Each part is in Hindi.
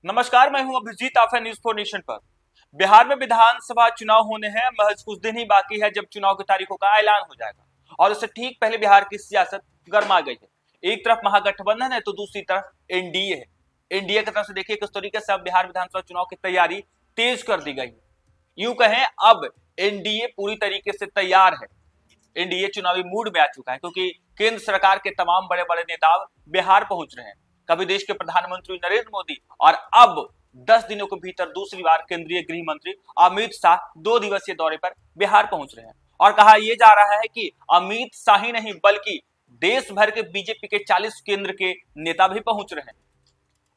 नमस्कार, मैं हूं अभिजीत। आप है न्यूज फॉर नेशन पर। बिहार में विधानसभा चुनाव होने हैं, महज कुछ दिन ही बाकी है जब चुनाव की तारीखों का ऐलान हो जाएगा और उससे ठीक पहले बिहार की सियासत गर्मा गई है। एक तरफ महागठबंधन है तो दूसरी तरफ एनडीए है। एनडीए की तरफ से देखिए किस तरीके से अब बिहार विधानसभा चुनाव की तैयारी तेज कर दी गई है। यूं कहें अब एनडीए पूरी तरीके से तैयार है। एनडीए चुनावी मूड में आ चुका है क्योंकि केंद्र सरकार के तमाम बड़े बड़े नेता बिहार पहुंच रहे हैं। कभी देश के प्रधानमंत्री नरेंद्र मोदी और अब 10 दिनों के भीतर दूसरी बार केंद्रीय गृह मंत्री अमित शाह 2 दिवसीय दौरे पर बिहार पहुंच रहे हैं। और कहा यह जा रहा है कि अमित शाह ही नहीं बल्कि देश भर के बीजेपी के 40 केंद्र के नेता भी पहुंच रहे हैं।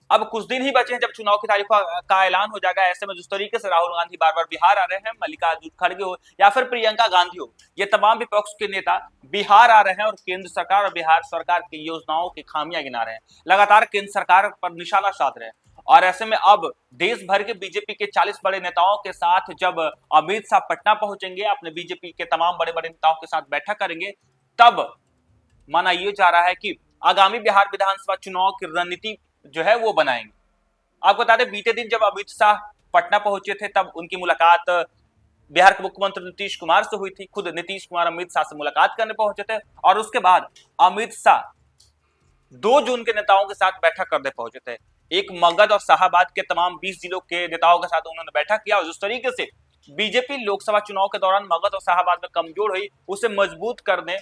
अब कुछ दिन ही बचे हैं जब चुनाव की तारीख का ऐलान हो जाएगा। ऐसे में जिस तरीके से राहुल गांधी बार बार बिहार आ रहे हैं, मल्लिकार्जुन खड़गे हो या फिर प्रियंका गांधी हो, ये तमाम विपक्ष के नेता बिहार आ रहे हैं और केंद्र सरकार और बिहार सरकार की योजनाओं की खामियां गिना रहे हैं। लगातार केंद्र सरकार पर निशाना साध रहे हैं और ऐसे में अब देश भर के बीजेपी के 40 बड़े नेताओं के साथ जब अमित शाह पटना पहुंचेंगे, अपने बीजेपी के तमाम बड़े बड़े नेताओं के साथ बैठक करेंगे, तब माना यह जा रहा है कि आगामी बिहार विधानसभा चुनाव की रणनीति जो है वो बनाएंगे। आपको बता दें, बीते दिन जब अमित शाह पटना पहुंचे थे तब उनकी मुलाकात बिहार के मुख्यमंत्री नीतीश कुमार से हुई थी। खुद नीतीश कुमार अमित शाह से मुलाकात करने पहुंचे थे और उसके बाद अमित शाह 2 जून के नेताओं के साथ बैठक करने पहुंचे थे। एक मगध और शाहाबाद के तमाम 20 जिलों के नेताओं के साथ उन्होंने बैठक किया और जिस तरीके से बीजेपी लोकसभा चुनाव के दौरान मगध और शाहाबाद में कमजोर हुई, उसे मजबूत करने,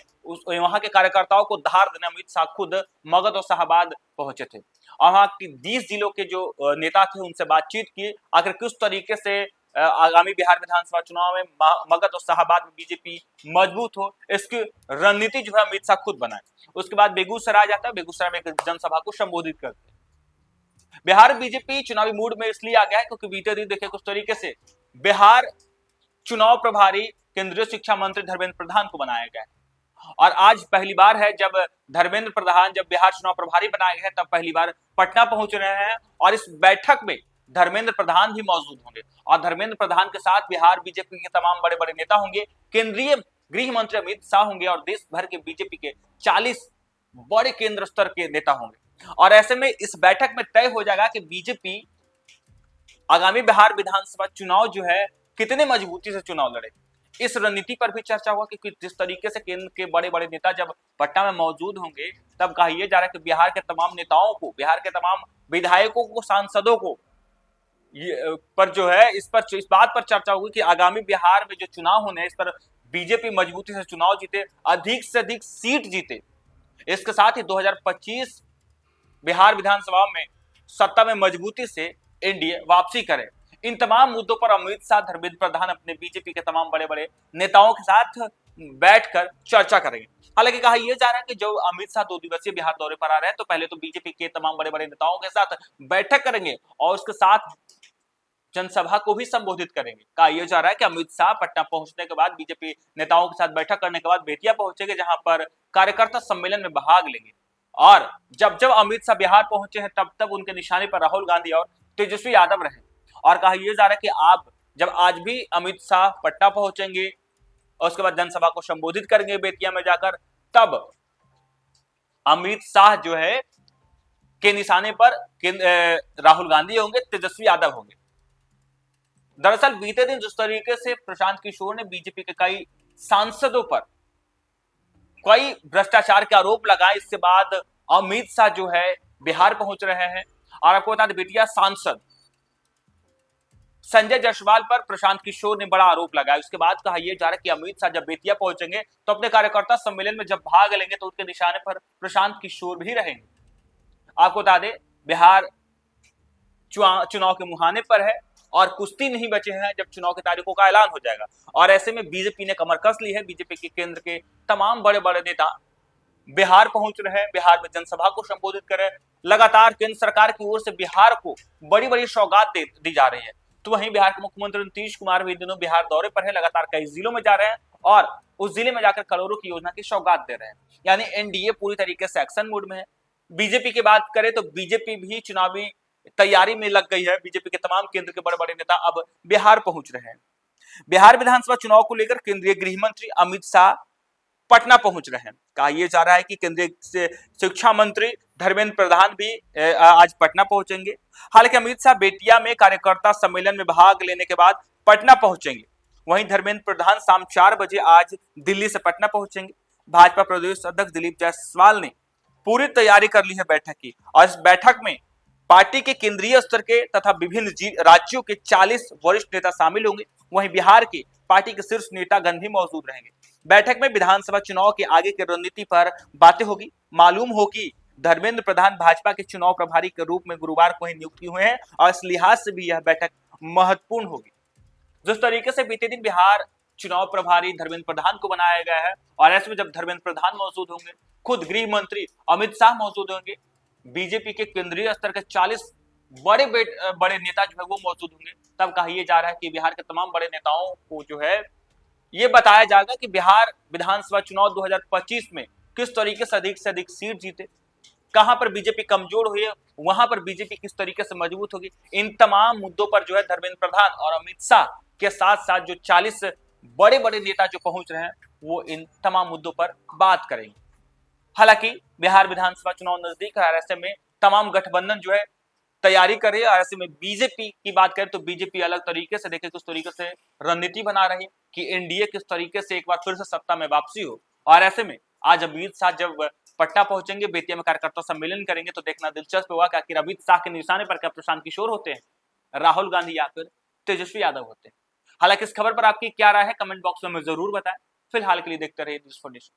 वहां के कार्यकर्ताओं को धार देने अमित शाह खुद मगध और शाहाबाद पहुंचे थे और वहां की 20 जिलों के जो नेता थे उनसे बातचीत की। आखिर किस तरीके से आगामी बिहार विधानसभा चुनाव में मगध और शाहाबाद में बीजेपी मजबूत हो, इसकी रणनीति जो है अमित शाह खुद बनाए। उसके बाद बेगूसराय जाता है, बेगूसराय में एक जनसभा को संबोधित करते हैं। बिहार बीजेपी चुनावी मूड में इसलिए आ गया है क्योंकि बीते दिन देखिए कुछ तरीके से बिहार चुनाव प्रभारी केंद्रीय शिक्षा मंत्री धर्मेंद्र प्रधान को बनाया गया है और आज पहली बार है जब धर्मेंद्र प्रधान जब बिहार चुनाव प्रभारी बनाए गए तब पहली बार पटना पहुंच रहे हैं और इस बैठक में धर्मेंद्र प्रधान भी मौजूद होंगे और धर्मेंद्र प्रधान के साथ बिहार बीजेपी के तमाम बड़े बड़े नेता होंगे, केंद्रीय गृह मंत्री अमित शाह होंगे और देश भर के बीजेपी के 40 बड़े केंद्र स्तर के नेता होंगे। और ऐसे में इस बैठक में तय हो जाएगा कि बीजेपी आगामी बिहार विधानसभा चुनाव जो है कितने मजबूती से चुनाव लड़े। इस रणनीति पर भी चर्चा हुआ कि जिस तरीके से केंद्र के बड़े बड़े नेता जब पटना में मौजूद होंगे तब कहा यह जा रहा है कि बिहार के तमाम नेताओं को, बिहार के तमाम विधायकों को, सांसदों को पर जो है इस बात पर चर्चा होगी कि आगामी बिहार में जो चुनाव होने हैं इस पर बीजेपी मजबूती से चुनाव जीते, अधिक से अधिक सीट जीते। इसके साथ ही 2025 बिहार विधानसभा में सत्ता में मजबूती से एनडीए वापसी करे। इन तमाम मुद्दों पर अमित शाह, धर्मेंद्र प्रधान अपने बीजेपी के तमाम बड़े बड़े नेताओं के साथ बैठकर चर्चा करेंगे। हालांकि कहा यह जा रहा है कि जो अमित शाह 2 दिवसीय बिहार दौरे पर आ रहे हैं तो पहले तो बीजेपी के तमाम बड़े बड़े नेताओं के साथ बैठक करेंगे और उसके साथ जनसभा को भी संबोधित करेंगे। कहा यह जा रहा है कि अमित शाह पटना पहुंचने के बाद बीजेपी नेताओं के साथ बैठक करने के बाद बेतिया पहुंचेंगे जहां पर कार्यकर्ता सम्मेलन में भाग लेंगे और जब जब अमित शाह बिहार पहुंचे हैं तब तब उनके निशाने पर राहुल गांधी और तेजस्वी यादव रहे। और कहा यह जा रहा है कि आप जब आज भी अमित शाह पटना पहुंचेंगे और उसके बाद जनसभा को संबोधित करेंगे बेतिया में जाकर, तब अमित शाह जो है के निशाने पर राहुल गांधी होंगे, तेजस्वी यादव होंगे। दरअसल बीते दिन जिस तरीके से प्रशांत किशोर ने बीजेपी के कई सांसदों पर कई भ्रष्टाचार के आरोप लगाए, इसके बाद अमित शाह जो है बिहार पहुंच रहे हैं और आपको बता दें बेतिया सांसद संजय जायसवाल पर प्रशांत किशोर ने बड़ा आरोप लगाया। उसके बाद कहा यह जा रहा है कि अमित शाह जब बेतिया पहुंचेंगे तो अपने कार्यकर्ता सम्मेलन में जब भाग लेंगे तो उनके निशाने पर प्रशांत किशोर भी रहेंगे। आपको बता दें बिहार चुनाव के मुहाने पर है और कुछ दिन नहीं बचे हैं जब चुनाव की तारीखों का ऐलान हो जाएगा और ऐसे में बीजेपी ने कमर कस ली है। बीजेपी के केंद्र के तमाम बड़े बड़े नेता बिहार पहुंच रहे हैं, बिहार में जनसभा को संबोधित कर रहे हैं। लगातार केंद्र सरकार की ओर से बिहार को बड़ी बड़ी सौगात दी जा रही है। तो वहीं बिहार के मुख्यमंत्री नीतीश कुमार भी इन दिनों बिहार दौरे पर है, लगातार कई जिलों में जा रहे हैं और उस जिले में जाकर करोड़ों की योजना की सौगात दे रहे हैं। यानी एनडीए पूरी तरीके से एक्शन मोड में है। बीजेपी की बात करें तो बीजेपी भी चुनावी तैयारी में लग गई है। बीजेपी के तमाम केंद्र के बड़े बड़े नेता अब बिहार पहुंच रहे हैं। बिहार विधानसभा चुनाव को लेकर केंद्रीय गृह मंत्री अमित शाह पटना पहुंच रहे हैं। कहा यह जा रहा है कि केंद्रीय शिक्षा मंत्री धर्मेंद्र प्रधान भी आज पटना पहुंचेंगे। हालांकि अमित शाह बेतिया में कार्यकर्ता सम्मेलन में भाग लेने के बाद पटना पहुंचेंगे। वहीं धर्मेंद्र प्रधान शाम 4 बजे आज दिल्ली से पटना पहुंचेंगे। भाजपा प्रदेश अध्यक्ष दिलीप जायसवाल ने पूरी तैयारी कर ली है बैठक की, और इस बैठक में पार्टी के केंद्रीय स्तर के तथा विभिन्न राज्यों के 40 वरिष्ठ नेता शामिल होंगे। वहीं बिहार के पार्टी के शीर्ष नेतागण भी मौजूद रहेंगे। बैठक में विधानसभा चुनाव के आगे की रणनीति पर बातें होगी। मालूम हो कि धर्मेंद्र प्रधान भाजपा के चुनाव प्रभारी के रूप में गुरुवार को ही नियुक्ति हुए हैं, और इस लिहाज से भी यह बैठक महत्वपूर्ण होगी। जिस तरीके से बीते दिन बिहार चुनाव प्रभारी धर्मेंद्र प्रधान को बनाया गया है, और ऐसे में जब धर्मेंद्र प्रधान मौजूद होंगे, खुद गृह मंत्री अमित शाह मौजूद होंगे, बीजेपी के केंद्रीय स्तर के 40 बड़े नेता जो है वो मौजूद होंगे, तब कहा यह जा रहा है कि बिहार के तमाम बड़े नेताओं को जो है ये बताया जाएगा कि बिहार विधानसभा चुनाव 2025 में किस तरीके से अधिक सीट जीते, कहां पर बीजेपी कमजोर हुई है, वहां पर बीजेपी किस तरीके से मजबूत होगी। इन तमाम मुद्दों पर जो है धर्मेंद्र प्रधान और अमित शाह के साथ साथ जो 40 बड़े बड़े नेता जो पहुंच रहे हैं, वो इन तमाम मुद्दों पर बात करेंगे। हालांकि बिहार विधानसभा चुनाव नजदीक है, ऐसे में तमाम गठबंधन जो है तैयारी कर रही है। और ऐसे में बीजेपी की बात करें तो बीजेपी अलग तरीके से देखे, किस तरीके से रणनीति बना रही है कि एनडीए किस तरीके से एक बार फिर से सत्ता में वापसी हो। और ऐसे में आज अमित शाह जब पटना पहुंचेंगे, बेतिया में कार्यकर्ता सम्मेलन करेंगे, तो देखना दिलचस्प होगा कि आखिर अमित शाह के निशाने पर क्या प्रशांत किशोर होते हैं, राहुल गांधी या फिर तेजस्वी यादव होते हैं। हालांकि इस खबर पर आपकी क्या राय है, कमेंट बॉक्स में जरूर बताएं। फिलहाल के लिए देखते रहिए न्यूज़4नेशन।